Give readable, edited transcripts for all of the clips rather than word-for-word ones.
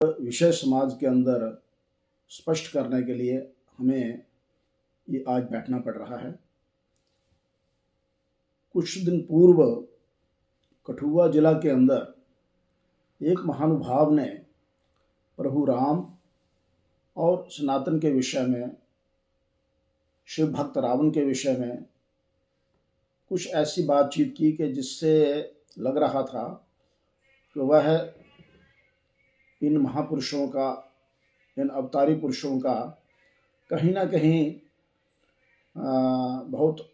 विषय समाज के अंदर स्पष्ट करने के लिए हमें ये आज बैठना पड़ रहा है। कुछ दिन पूर्व कठुआ जिला के अंदर एक महानुभाव ने प्रभु राम और सनातन के विषय में, शिव भक्त रावण के विषय में कुछ ऐसी बातचीत की कि जिससे लग रहा था कि वह इन महापुरुषों का, इन अवतारी पुरुषों का कहीं ना कहीं बहुत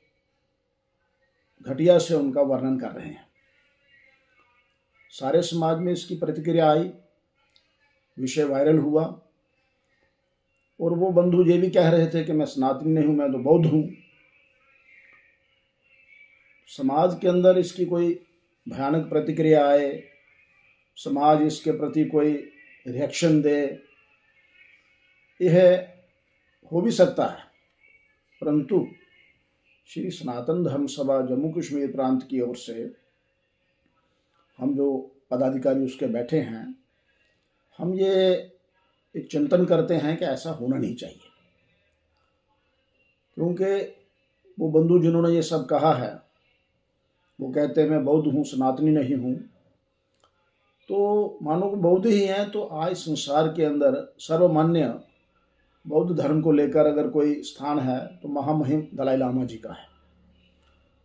घटिया से उनका वर्णन कर रहे हैं। सारे समाज में इसकी प्रतिक्रिया आई, विषय वायरल हुआ और वो बंधु ये भी कह रहे थे कि मैं सनातनी नहीं हूँ, मैं तो बौद्ध हूँ। समाज के अंदर इसकी कोई भयानक प्रतिक्रिया आए, समाज इसके प्रति कोई रिएक्शन दे, यह हो भी सकता है, परंतु श्री सनातन धर्म सभा जम्मू कश्मीर प्रांत की ओर से हम जो पदाधिकारी उसके बैठे हैं, हम ये एक चिंतन करते हैं कि ऐसा होना नहीं चाहिए। क्योंकि वो बंधु जिन्होंने ये सब कहा है, वो कहते हैं मैं बौद्ध हूँ, सनातनी नहीं हूँ, तो मानो कि बौद्ध ही हैं। तो आज संसार के अंदर सर्वमान्य बौद्ध धर्म को लेकर अगर कोई स्थान है तो महामहिम दलाई लामा जी का है।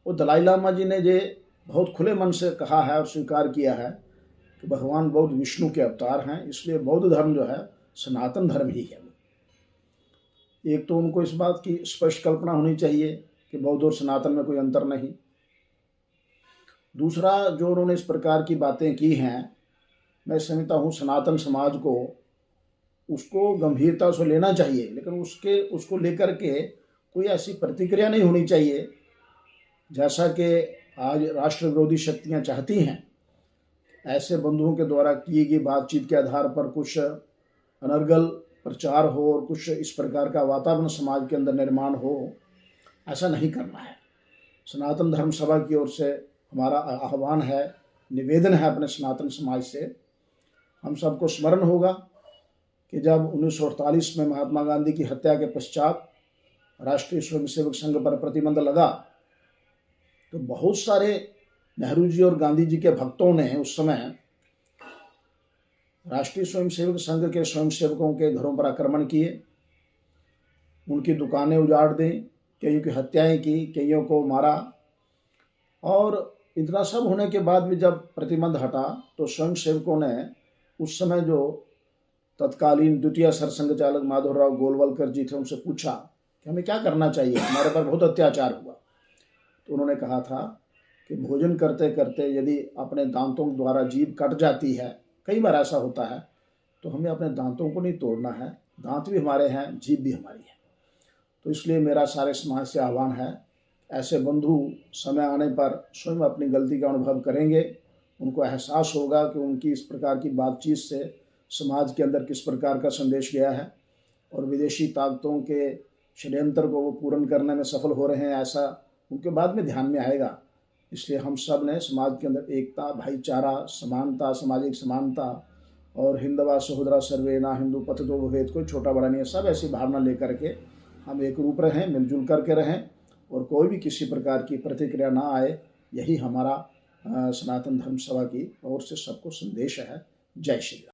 वो दलाई लामा जी ने ये बहुत खुले मन से कहा है और स्वीकार किया है कि भगवान बौद्ध विष्णु के अवतार हैं, इसलिए बौद्ध धर्म जो है सनातन धर्म ही है। एक तो उनको इस बात की स्पष्ट कल्पना होनी चाहिए कि बौद्ध और सनातन में कोई अंतर नहीं। दूसरा, जो उन्होंने इस प्रकार की बातें की हैं, मैं समझता हूँ सनातन समाज को उसको गंभीरता से लेना चाहिए, लेकिन उसको लेकर के कोई ऐसी प्रतिक्रिया नहीं होनी चाहिए जैसा कि आज राष्ट्र विरोधी शक्तियाँ चाहती हैं। ऐसे बंधुओं के द्वारा की गई बातचीत के आधार पर कुछ अनर्गल प्रचार हो और कुछ इस प्रकार का वातावरण समाज के अंदर निर्माण हो, ऐसा नहीं करना है। सनातन धर्म सभा की ओर से हमारा आह्वान है, निवेदन है अपने सनातन समाज से। हम सबको स्मरण होगा कि जब 1948 में महात्मा गांधी की हत्या के पश्चात राष्ट्रीय स्वयंसेवक संघ पर प्रतिबंध लगा, तो बहुत सारे नेहरू जी और गांधी जी के भक्तों ने उस समय राष्ट्रीय स्वयंसेवक संघ के स्वयंसेवकों के घरों पर आक्रमण किए, उनकी दुकानें उजाड़ दी, कईयों की हत्याएं की, कईयों को मारा। और इतना सब होने के बाद भी जब प्रतिबंध हटा तो स्वयंसेवकों ने उस समय जो तत्कालीन द्वितीय सरसंघ चालक माधवराव गोलवलकर जी थे, उनसे पूछा कि हमें क्या करना चाहिए, हमारे पर बहुत अत्याचार हुआ। तो उन्होंने कहा था कि भोजन करते करते यदि अपने दांतों द्वारा जीभ कट जाती है, कई बार ऐसा होता है, तो हमें अपने दांतों को नहीं तोड़ना है, दांत भी हमारे हैं, जीभ भी हमारी है। तो इसलिए मेरा सारे समाज से आह्वान है, ऐसे बंधु समय आने पर स्वयं अपनी गलती का अनुभव करेंगे, उनको एहसास होगा कि उनकी इस प्रकार की बातचीत से समाज के अंदर किस प्रकार का संदेश गया है और विदेशी ताकतों के षड्यंत्र को वो पूर्ण करने में सफल हो रहे हैं, ऐसा उनके बाद में ध्यान में आएगा। इसलिए हम सब ने समाज के अंदर एकता, भाईचारा, समानता, सामाजिक समानता और हिंदवा सहोदरा सर्वे ना हिंदू पथ दो भेद, कोई छोटा बड़ा नहीं है, सब ऐसी भावना लेकर के हम एक रूप रहें, मिलजुल करके रहें और कोई भी किसी प्रकार की प्रतिक्रिया ना आए। यही हमारा सनातन धर्म सभा की ओर से सबको संदेश है। जय श्री राम।